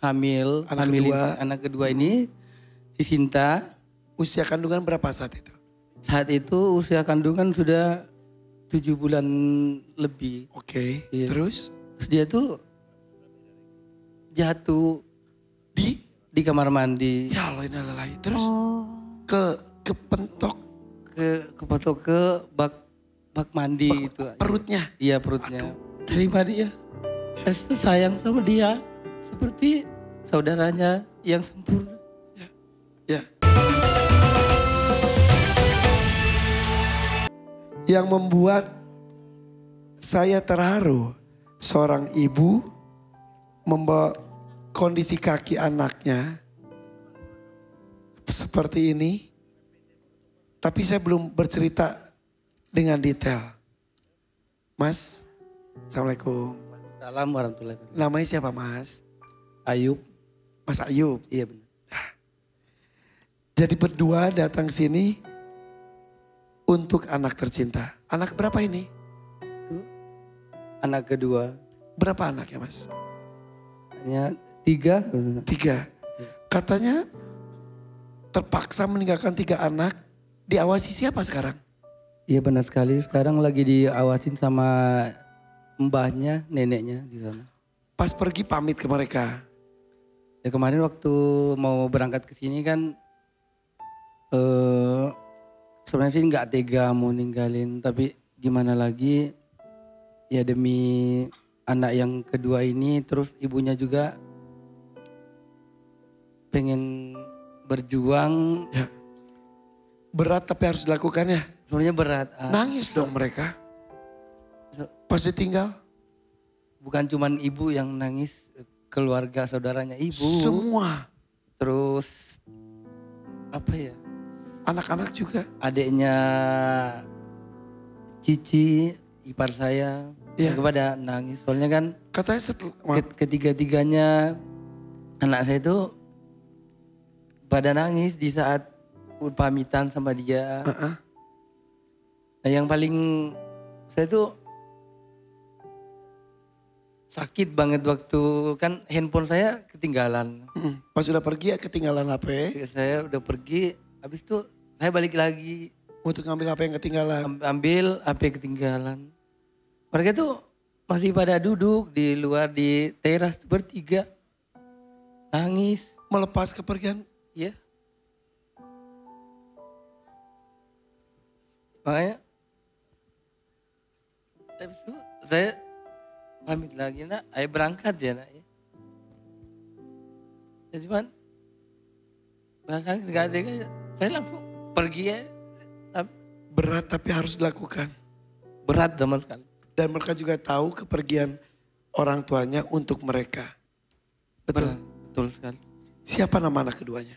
hamilin anak kedua ini, si Sinta. Usia kandungan berapa saat itu? Saat itu usia kandungan sudah 7 bulan lebih. Oke, Iya. terus Dia tuh jatuh di kamar mandi. Ya Allah, innalillahi. Terus kepentok Kepentok ke bak mandi itu. perutnya. Iya, perutnya. Terima dia. Saya sayang sama dia seperti saudaranya yang sempurna. Ya. Yang membuat saya terharu, seorang ibu membawa kondisi kaki anaknya seperti ini. Tapi saya belum bercerita dengan detail. Mas, Assalamualaikum. Salam warahmatullahi wabarakatuh. Namanya siapa Mas? Ayub. Mas Ayub. Iya benar. Jadi berdua datang sini untuk anak tercinta. Anak berapa ini? Itu anak kedua. Berapa anaknya Mas? Hanya 3. 3. Katanya terpaksa meninggalkan 3 anak. Diawasi siapa sekarang? Iya benar sekali. Sekarang lagi diawasin sama mbahnya, neneknya di sana. Pas pergi pamit ke mereka. Ya kemarin waktu mau berangkat ke sini kan sebenarnya sih nggak tega mau ninggalin, tapi gimana lagi ya demi anak yang kedua ini, terus ibunya juga pengen berjuang. Ya. Berat tapi harus dilakukan ya. Sebenarnya berat. Nangis dong mereka. Pas ditinggal. Bukan cuman ibu yang nangis, keluarga saudaranya ibu. Semua. Terus apa ya? Anak-anak juga. Adiknya Cici, ipar saya, Iya. kepada nangis. Soalnya kan Katanya ketiga-tiganya anak saya itu pada nangis di saat pamitan sama dia. Nah yang paling saya tuh sakit banget waktu kan handphone saya ketinggalan. Pas sudah pergi ya ketinggalan HP. Saya udah pergi, habis itu saya balik lagi. Untuk ngambil HP yang ketinggalan. Ambil HP ketinggalan. Mereka tuh masih pada duduk di luar di teras bertiga. Nangis. Melepas kepergian. Ya. Makanya habis itu saya pamit lagi, nak, ayo berangkat ya nak. Ya cuman berangkat nggak ada, saya langsung pergi ya. Berat tapi harus dilakukan. Berat sama sekali. Dan mereka juga tahu kepergian orang tuanya untuk mereka. Betul. Betul sekali. Siapa nama anak keduanya?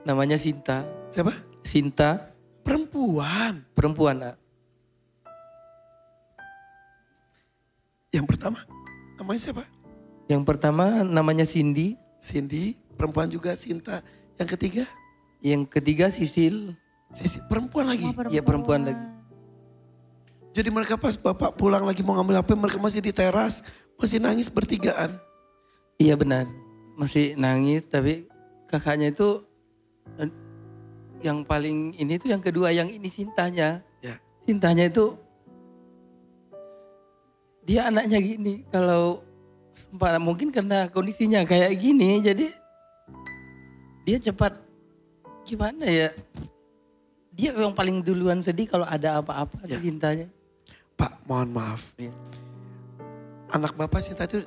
Namanya Sinta. Siapa? Sinta. Perempuan. Perempuan, nak. Yang pertama namanya siapa? Yang pertama namanya Cindy. Cindy, perempuan juga. Sinta. Yang ketiga? Yang ketiga Sisil. Sisi, perempuan lagi? Iya perempuan lagi. Jadi mereka pas bapak pulang lagi mau ngambil HP, mereka masih di teras, masih nangis bertigaan. Iya benar, masih nangis, tapi kakaknya itu yang paling ini tuh yang kedua, yang ini Sintanya. Ya. Sintanya itu dia anaknya gini, kalau mungkin karena kondisinya kayak gini, jadi dia cepat gimana ya? Dia yang paling duluan sedih kalau ada apa-apa Ya. Sintanya. Pak, mohon maaf. Ya. Anak bapak Sinta itu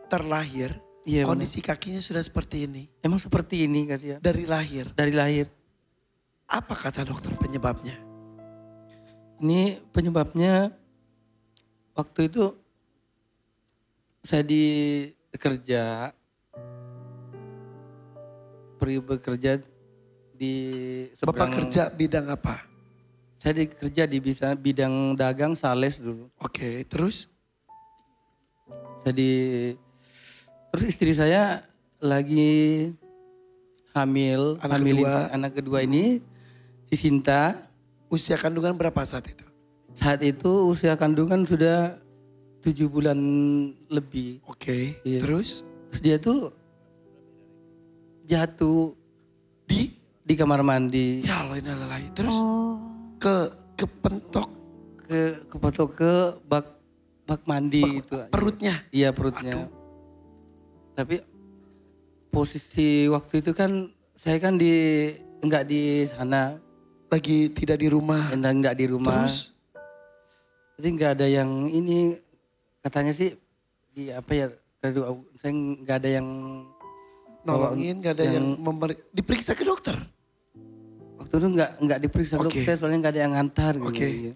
terlahir, Iya, kondisi kakinya sudah seperti ini. Emang seperti ini katanya. Dari lahir. Dari lahir. Apa kata dokter penyebabnya? Ini penyebabnya waktu itu saya pergi bekerja di seberang. Bapak kerja bidang apa? Saya kerja di bidang dagang sales dulu. Oke, terus? Terus istri saya lagi hamilin anak kedua ini, si Sinta. Usia kandungan berapa saat itu? Saat itu usia kandungan sudah 7 bulan lebih. Oke, Iya. terus? Terus dia tuh jatuh Di? di kamar mandi. Ya Allah innalillahi. Terus Oh. kepentok Kepatok ke bak mandi itu. perutnya. Iya perutnya. Aduh. Tapi posisi waktu itu kan saya kan nggak di sana, Lagi tidak di rumah. nggak di rumah. Terus Jadi nggak ada yang ini katanya sih di apa ya? Saya nggak ada yang nolongin, gak ada yang diperiksa ke dokter. waktu itu nggak diperiksa Oke. dokter soalnya nggak ada yang ngantar gitu. Oke. Iya.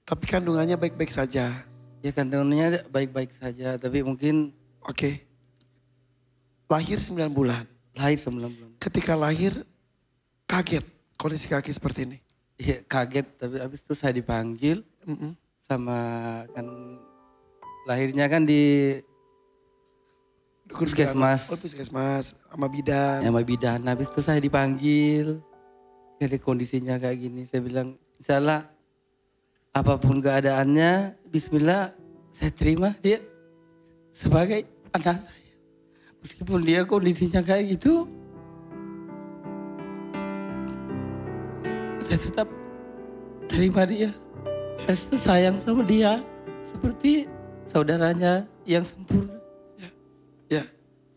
Tapi kandungannya baik-baik saja. Ya kandungannya baik-baik saja tapi mungkin Oke. Lahir 9 bulan. lahir 9 bulan. Ketika lahir kaget kondisi kaki seperti ini. Iya kaget tapi habis itu saya dipanggil Mm-mm. sama kan lahirnya kan di Puskesmas. Oh, puskesmas sama bidan. sama bidan. Habis itu saya dipanggil. Jadi kondisinya kayak gini. Saya bilang insya Allah apapun keadaannya bismillah saya terima dia sebagai anak saya. Meskipun dia kondisinya kayak gitu. Saya tetap terima dia. Saya sayang sama dia. Seperti saudaranya yang sempurna. Ya.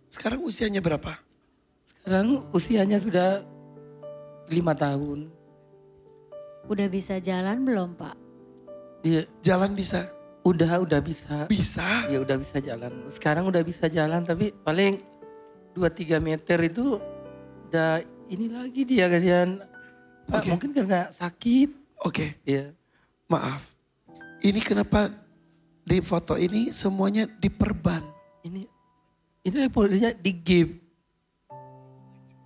Sekarang usianya berapa? Sekarang usianya sudah 5 tahun. Udah bisa jalan belum Pak? Iya, Jalan bisa? udah bisa. Bisa. Ya udah bisa jalan. Sekarang udah bisa jalan tapi paling 2-3 meter itu udah ini lagi dia kasihan. Pak, Oke. mungkin karena sakit. Oke. Iya. Maaf. Ini kenapa di foto ini semuanya diperban Ini posisinya di gip.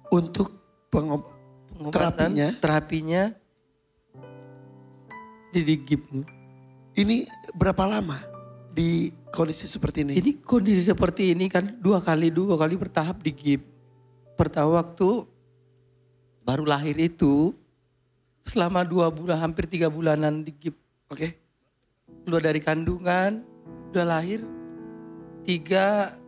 untuk Pengobatan, terapinya di gip. Ini berapa lama di kondisi seperti ini? Ini kondisi seperti ini kan dua kali bertahap di gip. Pertama waktu baru lahir itu selama 2 bulan hampir 3 bulanan di gip. Oke. Keluar dari kandungan udah lahir 3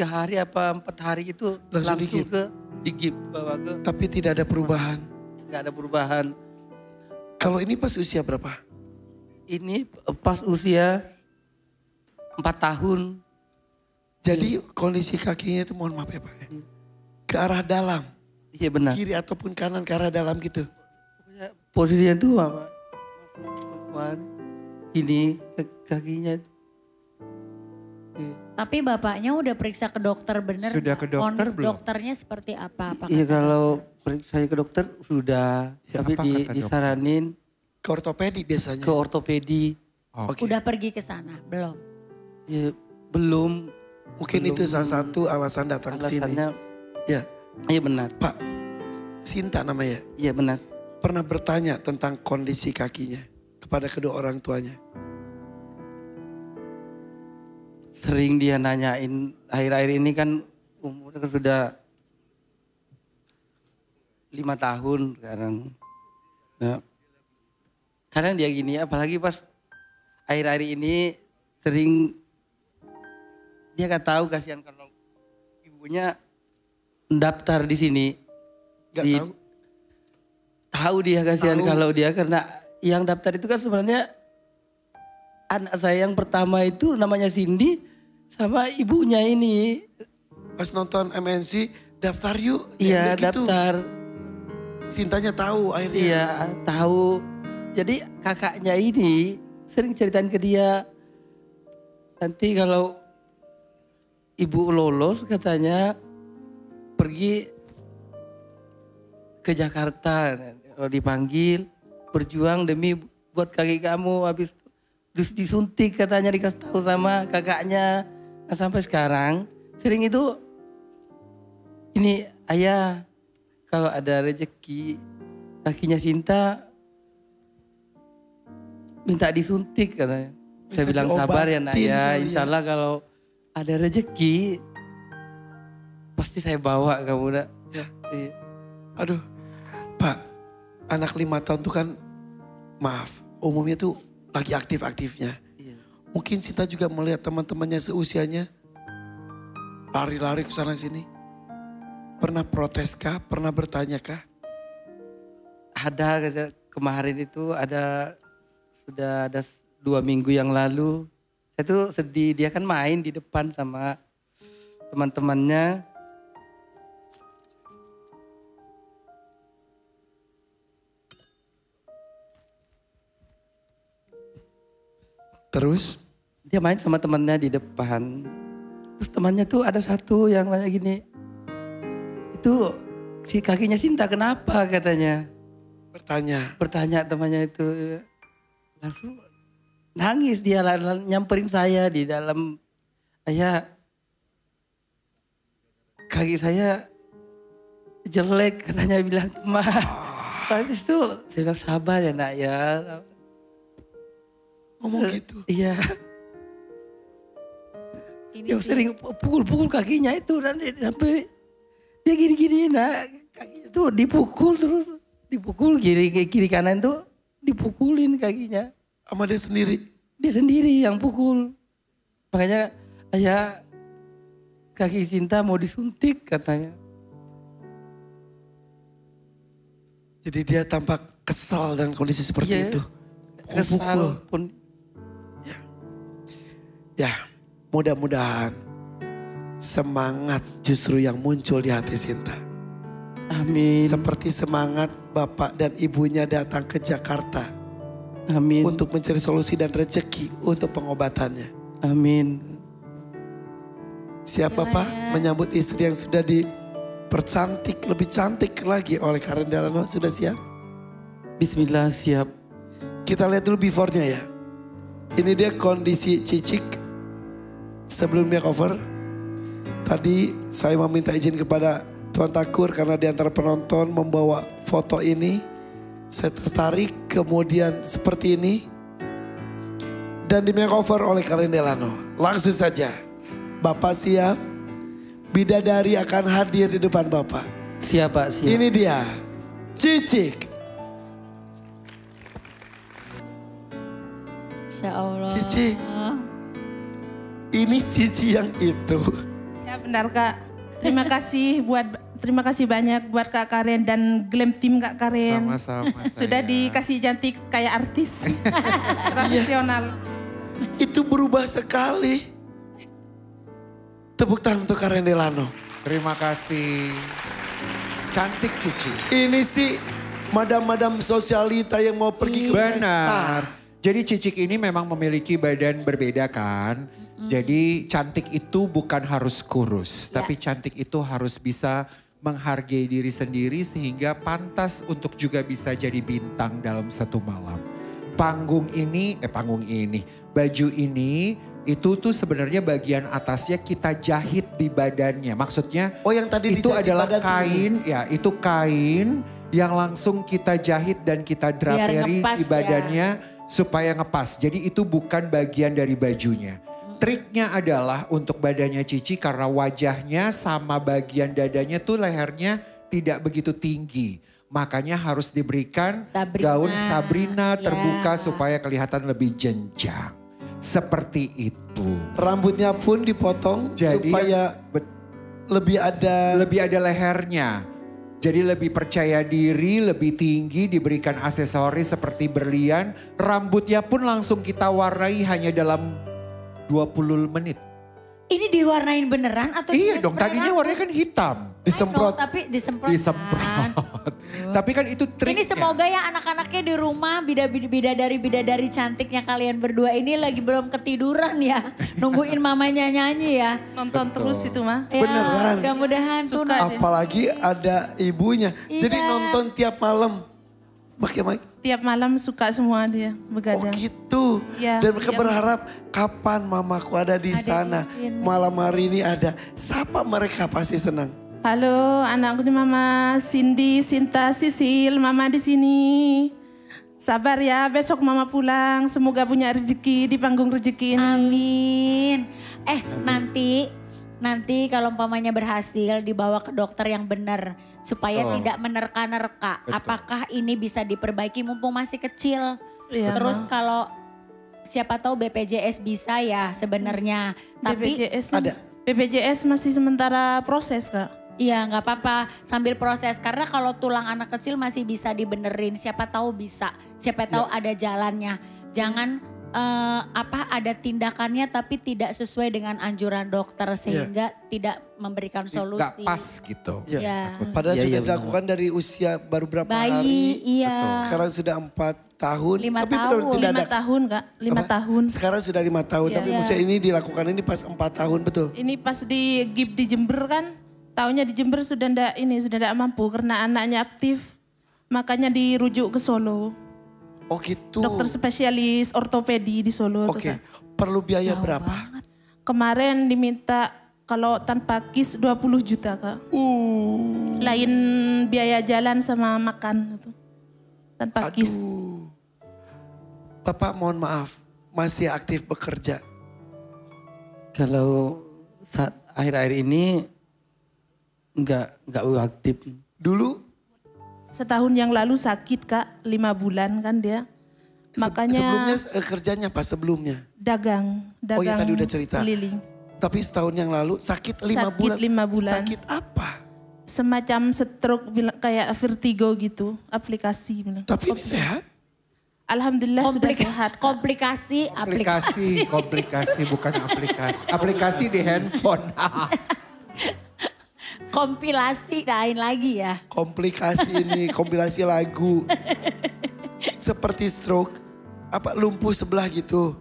hari apa 4 hari itu Langsung langsung di-gip? ke di gip bawa ke Tapi tidak ada perubahan. nggak ada perubahan. Kalau ini pas usia berapa? Ini pas usia 4 tahun. Jadi kondisi kakinya itu mohon maaf ya Pak. Ya. Ke arah dalam. Iya benar. Kiri ataupun kanan ke arah dalam gitu. Posisinya tuh apa? Perempuan ini kakinya. Iya. Tapi bapaknya udah periksa ke dokter bener Sudah nggak? ke dokter Vonis belum? dokternya seperti apa? Iya kalau saya ke dokter sudah, Ya, tapi apa kata dokter? disaranin Ke ortopedi biasanya. ke ortopedi. Oke. Udah pergi ke sana belum? Ya, belum. Mungkin itu salah satu alasan datang ke sini. Alasannya, Ya. iya benar, Pak, Sinta namanya. iya benar. Pernah bertanya tentang kondisi kakinya kepada kedua orang tuanya. Sering dia nanyain akhir-akhir ini kan umurnya kan sudah 5 tahun sekarang. Nah, kadang dia gini apalagi pas akhir-akhir ini sering dia gak tahu kasihan kalau ibunya daftar di sini. Gak Di- tahu? Tahu dia kasihan Tahu. kalau dia karena yang daftar itu kan sebenarnya anak saya yang pertama itu namanya Cindy sama ibunya ini. Pas nonton MNC, daftar yuk. Iya Diambil gitu. daftar. Sintanya tahu akhirnya. Iya tahu. Jadi kakaknya ini sering ceritain ke dia. Nanti kalau ibu lolos katanya pergi ke Jakarta. Kalau dipanggil berjuang demi buat kaki kamu habis terus disuntik katanya dikasih tahu sama kakaknya. Nah, sampai sekarang sering itu ini ayah kalau ada rezeki kakinya Sinta minta disuntik katanya. Saya Minta bilang sabar ya nak diobatin ya, kali insya Allah kalau ada rezeki pasti saya bawa kamu nak. Ya. Iya. Aduh, Pak, anak 5 tahun tuh kan, maaf, umumnya tuh lagi aktif-aktifnya. Iya. Mungkin Sinta juga melihat teman-temannya seusianya lari-lari ke sana sini. Pernah protes kah? Pernah bertanya kah? Ada kemarin itu sudah ada 2 minggu yang lalu. Saya tuh sedih, dia kan main di depan sama teman-temannya. Terus? Dia main sama temannya di depan. Terus temannya tuh ada satu yang nanya gini, itu si kakinya Sinta kenapa katanya. Bertanya temannya itu. Langsung nangis dia nyamperin saya di dalam. Ayah, kaki saya jelek katanya bilang teman. Habis itu saya bilang sabar ya nak ya. Ngomong gitu? Iya. Yang sering pukul-pukul kakinya itu dan sampai dia gini-gini nah kakinya tuh dipukul terus. Dipukul kiri kanan tuh dipukulin kakinya. Sama dia sendiri? Dia sendiri yang pukul. Makanya ayah kaki Sinta mau disuntik katanya. Jadi dia tampak kesal dengan kondisi seperti Iya, itu. kesal pun. Ya, mudah-mudahan semangat justru yang muncul di hati Sinta. Amin. Seperti semangat bapak dan ibunya datang ke Jakarta. Amin. Untuk mencari solusi dan rezeki untuk pengobatannya. Amin. Siap Bapak menyambut istri yang sudah dipercantik, lebih cantik lagi oleh Karen Delano. Sudah siap? Bismillah, siap. Kita lihat dulu before-nya ya. Ini dia kondisi Cicik sebelum makeover. Tadi saya meminta izin kepada Tuan Takur karena di antara penonton membawa foto ini. Saya tertarik kemudian seperti ini. Dan di makeover oleh Karen Delano. Langsung saja. Bapak siap? Bidadari akan hadir di depan Bapak. Siap Pak, siap. Ini dia. Cicik. Insya Allah. Cici. Ini Cici yang itu. Ya benar Kak. Terima kasih banyak buat Kak Karen dan Glam Team Kak Karen. Sama-sama. Sudah dikasih cantik kayak artis profesional. Itu berubah sekali. Tepuk tangan untuk Karen Delano. Terima kasih. Cantik Cici. Ini sih madam-madam sosialita yang mau pergi ke pesta. Benar. Jadi Cicik ini memang memiliki badan berbeda kan. Jadi cantik itu bukan harus kurus. Tapi cantik itu harus bisa menghargai diri sendiri sehingga pantas untuk juga bisa jadi bintang dalam satu malam. Baju ini itu tuh sebenarnya bagian atasnya kita jahit di badannya. Maksudnya Oh yang tadi itu dijahit di adalah badan kain, ya itu kain yang langsung kita jahit dan kita draperi ngepas di badannya supaya ngepas. Jadi itu bukan bagian dari bajunya. Triknya adalah untuk badannya Cici karena wajahnya sama bagian dadanya tuh lehernya tidak begitu tinggi. Makanya harus diberikan gaun Sabrina terbuka supaya kelihatan lebih jenjang. Seperti itu. Rambutnya pun dipotong Jadi supaya lebih ada lehernya. Jadi lebih percaya diri, lebih tinggi, diberikan aksesoris seperti berlian. Rambutnya pun langsung kita warnai hanya dalam 20 menit. Ini diwarnain beneran atau Iya dong, spray tadinya rambut? warnanya kan hitam. disemprot. Tapi disemprot. Disemprot. Tapi kan itu triknya. Ini semoga ya anak-anaknya di rumah bidadari cantiknya kalian berdua ini lagi belum ketiduran ya. Nungguin mamanya nyanyi ya. Nonton terus itu mah. Ya, Beneran. mudah-mudahan tuh. Suka deh. Apalagi ada ibunya. Iya. Jadi nonton tiap malam. Pakai mic. Tiap malam suka semua dia Oh begadang. gitu. Ya, Dan mereka iya. berharap kapan mamaku ada di Ada di sana. sini. Malam hari ini ada. Sapa mereka pasti senang. Halo, anakku di Mama Cindy, Sinta, Sisil, Mama di sini. Sabar ya, besok Mama pulang. Semoga punya rezeki di panggung rezeki ini. Amin. Nanti kalau umpamanya berhasil dibawa ke dokter yang benar supaya tidak menerka-nerka. Apakah ini bisa diperbaiki mumpung masih kecil? Iya, Terus Ma. kalau siapa tahu BPJS bisa ya sebenarnya. Tapi BPJS Ada. BPJS masih sementara proses Kak. Iya nggak apa-apa sambil proses karena kalau tulang anak kecil masih bisa dibenerin siapa tahu bisa siapa tahu ada jalannya jangan ada tindakannya tapi tidak sesuai dengan anjuran dokter sehingga tidak memberikan solusi. Gak pas gitu. Ya. Padahal Iya, sudah iya, dilakukan dari usia baru berapa Bayi, hari. iya. Sekarang sudah 4 tahun. 5 tapi tahun. benar tidak 5 ada. tahun Kak, 5 Apa? tahun. Sekarang sudah 5 tahun. Iya. Tapi maksudnya ini dilakukan ini pas 4 tahun betul. Ini pas di GIP di Jember kan, taunya di Jember sudah ndak mampu karena anaknya aktif. Makanya dirujuk ke Solo. Oh gitu. Dokter spesialis ortopedi di Solo. Oke. Tuh, Kak. Perlu biaya berapa? Kemarin diminta kalau tanpa KIS 20 juta Kak. Lain biaya jalan sama makan itu. Tanpa KIS. Aduh. Bapak mohon maaf, masih aktif bekerja. Kalau saat akhir-akhir ini enggak aktif. Dulu Setahun yang lalu sakit Kak, 5 bulan kan dia. Makanya sebelumnya kerjanya apa sebelumnya? dagang Oh iya tadi udah cerita. keliling. Tapi setahun yang lalu sakit 5 Sakit bulan. 5 bulan. Sakit apa? Semacam stroke kayak vertigo gitu, aplikasi. bilang. Tapi ini sehat. Alhamdulillah sudah sehat. Kak. Komplikasi, aplikasi. Komplikasi bukan aplikasi. Aplikasi di handphone. Kompilasi lain lagi ya. Komplikasi ini, kompilasi lagu. Seperti stroke, apa lumpuh sebelah gitu.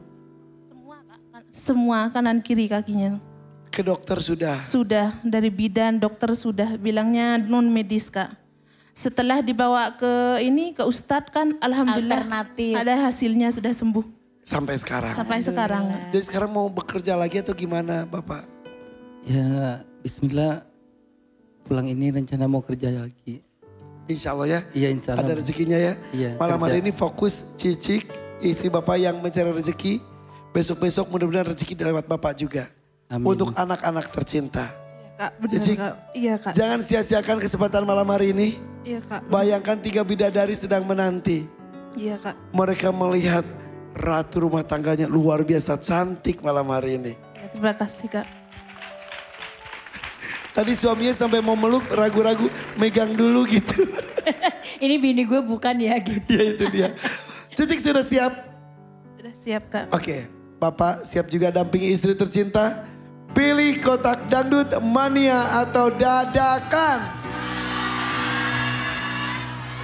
Semua kanan kiri kakinya. Ke dokter sudah. Sudah dari bidan dokter sudah bilangnya non medis Kak. Setelah dibawa ke Ustadz kan alhamdulillah Alternatif. ada hasilnya sudah sembuh Sampai sekarang. sampai sekarang. Jadi sekarang mau bekerja lagi atau gimana Bapak? Ya bismillah pulang ini rencana mau kerja lagi. Insya Allah ya. Iya insya Allah. Ada rezekinya ya. Iya, Malam hari kerja. ini fokus Cicik, istri Bapak yang mencari rezeki. Besok-besok mudah-mudahan rezeki lewat Bapak juga. Amin. Untuk anak-anak tercinta. Kak, benar Cicik, Kak. Iya Kak. jangan sia-siakan kesempatan malam hari ini. Iya Kak. Bayangkan 3 bidadari sedang menanti. Iya Kak. Mereka melihat ratu rumah tangganya luar biasa cantik malam hari ini. Ya, terima kasih Kak. Tadi suaminya sampai mau meluk ragu-ragu megang dulu gitu. Ini bini gue bukan ya gitu. Ya itu dia. Cicik sudah siap? Sudah siap Kak. Oke, Bapak siap juga dampingi istri tercinta. Pilih kotak dangdut mania atau dadakan.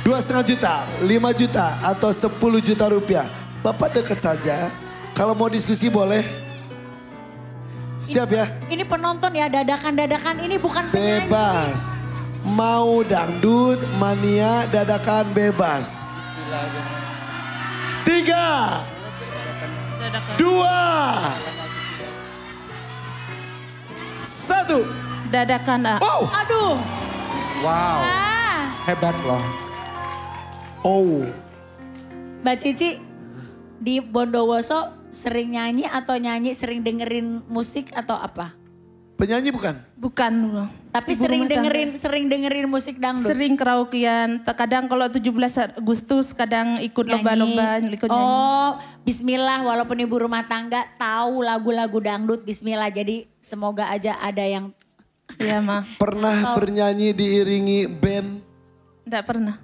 2,5 juta, 5 juta atau 10 juta rupiah. Bapak dekat saja. Kalau mau diskusi boleh. Siap ya? Ini penonton ya dadakan-dadakan ini bukan penyanyi. Bebas. Mau dangdut, mania, dadakan bebas. 3, 2, 1. Dadakan Oh, Aduh. Wow, Ah. hebat loh. oh. Mbak Cici di Bondowoso sering nyanyi atau sering dengerin musik atau apa? Penyanyi bukan? Bukan. Tapi Ibu sering rumah tangga. dengerin musik dangdut. Sering karaokean. Kadang kalau 17 Agustus kadang ikut Nyanyi. lomba-lomba. Ikut nyanyi. Oh, bismillah walaupun ibu rumah tangga tahu lagu-lagu dangdut bismillah. Jadi semoga aja ada yang Iya mah. Pernah bernyanyi diiringi band? Enggak pernah.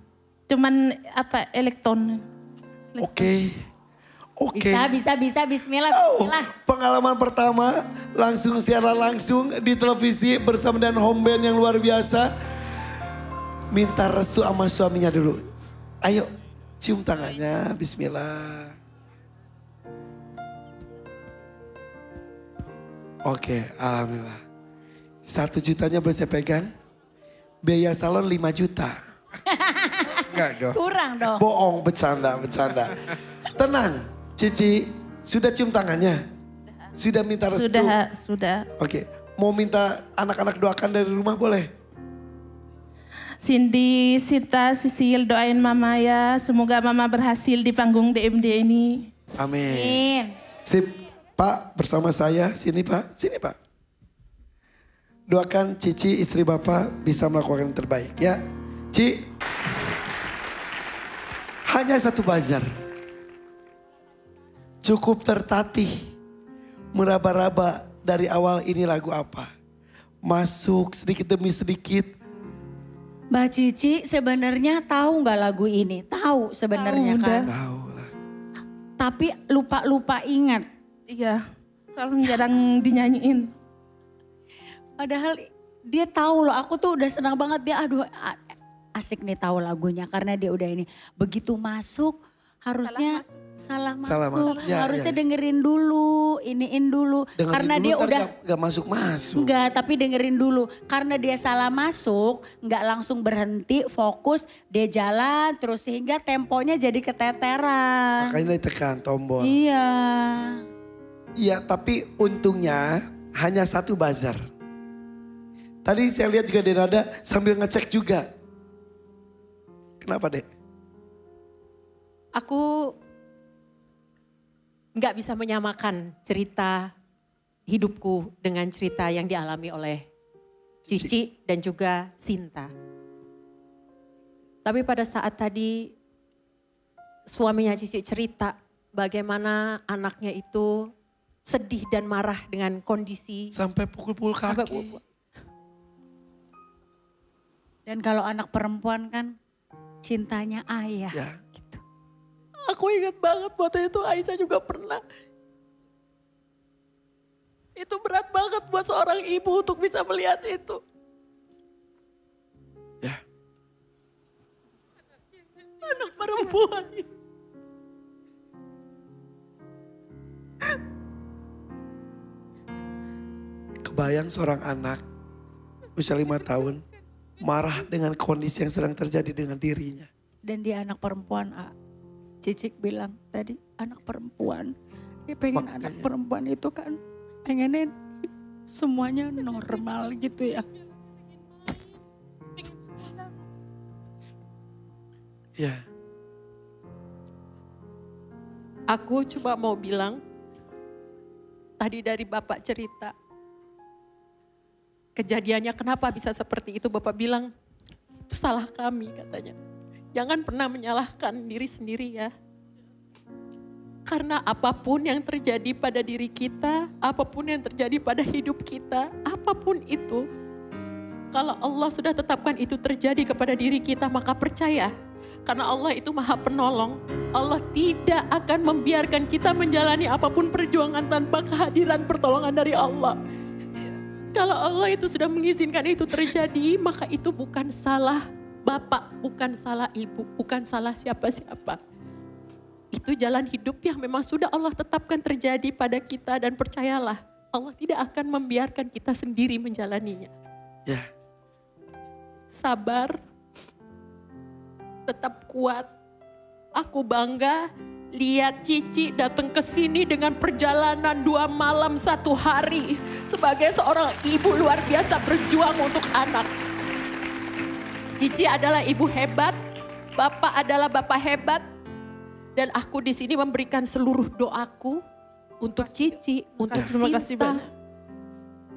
Cuman elektron. Oke. Oke. bisa bismillah Oh, bismillah. pengalaman pertama langsung siaran langsung di televisi bersama dengan home band yang luar biasa. Minta restu sama suaminya dulu. Ayo cium tangannya, bismillah. Oke, alhamdulillah. 1 jutanya boleh saya pegang. Biaya salon 5 juta. Enggak dong. Kurang dong. Bohong, bercanda. Tenang, Cici, sudah cium tangannya? Sudah minta restu? Sudah. Oke, mau minta anak-anak doakan dari rumah boleh? Cindy, Sinta, Sisil doain mama ya. Semoga mama berhasil di panggung DMD ini. Amin. Amin. Sip, Pak bersama saya. Sini Pak, sini Pak. Doakan Cici istri Bapak bisa melakukan yang terbaik ya. Ci, hanya 1 buzzer. Cukup tertatih, meraba-raba dari awal ini lagu apa? Masuk sedikit demi sedikit. Mbak Cici sebenarnya tahu nggak lagu ini? Tahu sebenarnya Tahu, kan. udah. Tahu lah. Tapi lupa ingat. Iya, kalau jarang dinyanyiin. Padahal dia tahu loh, aku tuh udah senang banget dia, aduh asik nih tahu lagunya karena dia udah ini. Begitu masuk harusnya salah masuk, Ya, harusnya ya. dengerin dulu, iniin dulu. Dengerin karena dulu, dia ntar udah gak masuk-masuk. enggak, tapi dengerin dulu. Karena dia salah masuk, enggak langsung berhenti, fokus, dia jalan terus sehingga temponya jadi keteteran. Makanya ditekan tombol. Iya. Iya, tapi untungnya hanya satu buzzer. Tadi saya lihat juga Denada sambil ngecek juga. Kenapa, Dek? Aku nggak bisa menyamakan cerita hidupku dengan cerita yang dialami oleh Cici dan juga Sinta. Tapi pada saat tadi suaminya Cici cerita bagaimana anaknya itu sedih dan marah dengan kondisi Sampai pukul-pukul sampai kaki. Dan kalau anak perempuan kan cintanya ayah. Ya. Gitu. Aku ingat banget waktu itu Aisyah juga pernah. Itu berat banget buat seorang ibu untuk bisa melihat itu. Ya. Anak perempuan. Kebayang seorang anak usia 5 tahun marah dengan kondisi yang sedang terjadi dengan dirinya. Dan dia anak perempuan, Cicik bilang tadi anak perempuan. Dia pengen anak perempuan itu kan pengennya semuanya normal gitu ya. Ya. Aku cuma mau bilang, tadi dari Bapak cerita, kejadiannya kenapa bisa seperti itu, Bapak bilang, itu salah kami katanya. Jangan pernah menyalahkan diri sendiri ya. Karena apapun yang terjadi pada diri kita, apapun yang terjadi pada hidup kita, apapun itu, kalau Allah sudah tetapkan itu terjadi kepada diri kita, maka percaya. Karena Allah itu Maha Penolong. Allah tidak akan membiarkan kita menjalani apapun perjuangan tanpa kehadiran pertolongan dari Allah. Kalau Allah itu sudah mengizinkan itu terjadi, maka itu bukan salah bapak, bukan salah ibu, bukan salah siapa-siapa. Itu jalan hidup yang memang sudah Allah tetapkan terjadi pada kita, dan percayalah Allah tidak akan membiarkan kita sendiri menjalaninya. Ya. Sabar, tetap kuat. Aku bangga lihat Cici datang ke sini dengan perjalanan 2 malam 1 hari. Sebagai seorang ibu luar biasa berjuang untuk anak. Cici adalah ibu hebat, bapak adalah bapak hebat. Dan aku di sini memberikan seluruh doaku untuk Cici, untuk Terima kasih Sinta, banyak.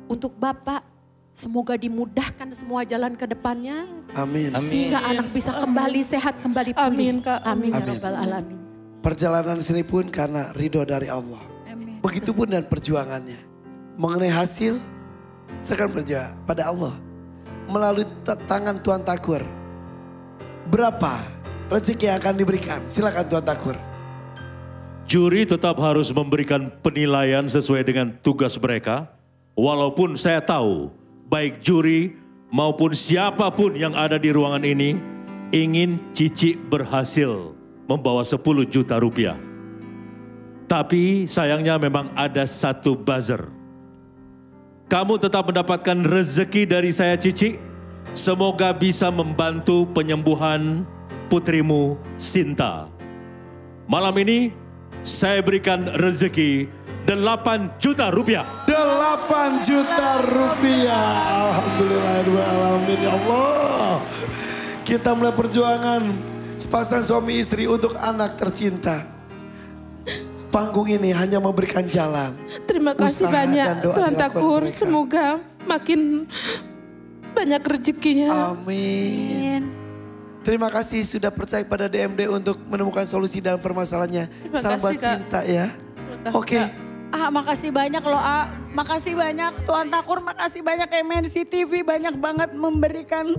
untuk bapak. Semoga dimudahkan semua jalan ke depannya. Amin. Sehingga anak bisa kembali sehat, kembali pulih. Amin, Kak. Amin, ya Amin. Rabbal Alamin. Perjalanan sini pun karena ridho dari Allah. Amin. Begitupun dan perjuangannya. Mengenai hasil, serahkan percaya pada Allah. Melalui tangan Tuan Takur. Berapa rezeki yang akan diberikan? Silakan Tuan Takur. Juri tetap harus memberikan penilaian sesuai dengan tugas mereka. Walaupun saya tahu baik juri maupun siapapun yang ada di ruangan ini ingin Cici berhasil membawa 10 juta rupiah. Tapi sayangnya memang ada satu buzzer. Kamu tetap mendapatkan rezeki dari saya Cici. Semoga bisa membantu penyembuhan putrimu Sinta. Malam ini saya berikan rezeki 8 juta rupiah. 8 juta rupiah. Alhamdulillahirrahmanirrahim. Ya Allah. Kita mulai perjuangan sepasang suami istri untuk anak tercinta. Panggung ini hanya memberikan jalan. Terima kasih Usaha banyak dan doa Tuan dilakukan Takur. mereka. Semoga makin banyak rezekinya. Amin. Terima kasih sudah percaya pada DMD untuk menemukan solusi dalam permasalahannya. Terima Salam kasih, buat Kak. Sinta ya. Terima kasih, Oke, Kak. Makasih banyak loh makasih banyak Tuan Takur, makasih banyak MNC TV, banyak banget memberikan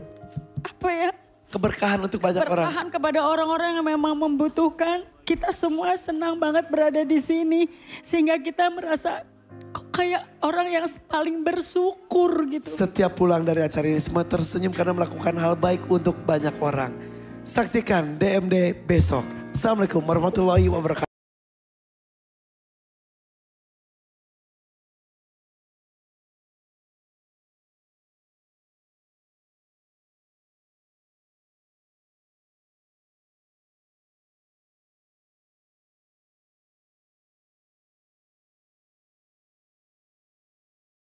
keberkahan untuk banyak orang. Keberkahan kepada orang-orang yang memang membutuhkan. Kita semua senang banget berada di sini sehingga kita merasa kok kayak orang yang paling bersyukur gitu. Setiap pulang dari acara ini semua tersenyum karena melakukan hal baik untuk banyak orang. Saksikan DMD besok. Assalamualaikum warahmatullahi wabarakatuh.